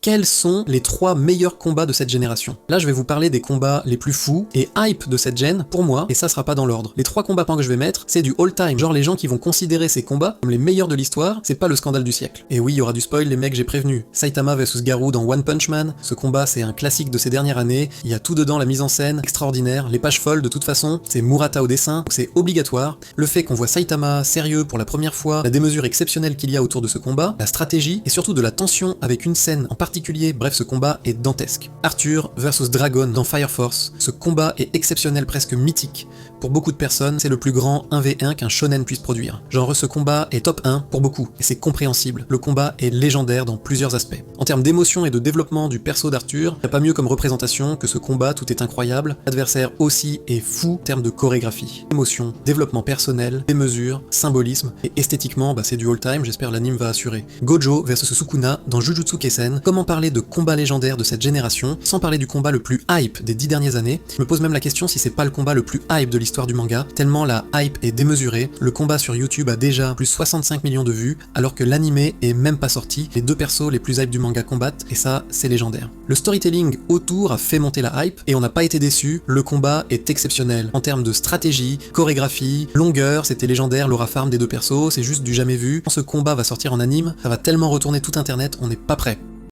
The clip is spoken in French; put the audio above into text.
quels sont les 3 meilleurs combats de cette génération. Là, je vais vous parler des combats les plus fous et hype de cette gen pour moi, et ça sera pas dans l'ordre. Les 3 combats que je vais mettre, c'est du all-time. Genre les gens qui vont considérer ces combats comme les meilleurs de l'histoire, c'est pas le scandale du siècle. Et oui, il y aura du spoil, les mecs, j'ai prévenu. Saitama vs Garou dans One Punch Man, ce combat c'est un classique de ces dernières années, il y a tout dedans, la mise en scène, extraordinaire, les pages folles de toute façon, c'est Murata au dessin, donc c'est obligatoire. Le fait qu'on voit Saitama sérieux pour la première fois, la démesure exceptionnelle qu'il y a autour de ce combat, la stratégie, et surtout de la tension avec une scène en particulier, bref ce combat est dantesque. Arthur vs Dragon dans Fire Force, ce combat est exceptionnel, presque mythique. Pour beaucoup de personnes, c'est le plus grand 1v1 qu'un shonen puisse produire. Genre ce combat est top 1 pour beaucoup, et c'est compréhensible. Le combat est légendaire dans plusieurs aspects. En termes d'émotion et de développement du perso d'Arthur, y a pas mieux comme représentation que ce combat, tout est incroyable. L'adversaire aussi est fou en termes de chorégraphie. Émotion, développement personnel, démesure, symbolisme, et esthétiquement, c'est du all-time, j'espère l'anime va assurer. Gojo versus Sukuna dans Jujutsu Kaisen, comment parler de combat légendaire de cette génération, sans parler du combat le plus hype des 10 dernières années. Je me pose même la question si c'est pas le combat le plus hype de l'histoire du manga, tellement la hype est démesurée. Le combat sur YouTube a déjà plus 65 millions de vues, alors que l'animé est même pas sorti. Les 2 persos les plus hype du manga combattent, et ça, c'est légendaire. Le storytelling autour a fait monter la hype, et on n'a pas été déçus, le combat est exceptionnel. En termes de stratégie, chorégraphie, longueur, c'était légendaire, l'aura farm des 2 persos, c'est juste du jamais vu. Quand ce combat va sortir en anime, ça va tellement retourner tout internet, on n'est pas prêt.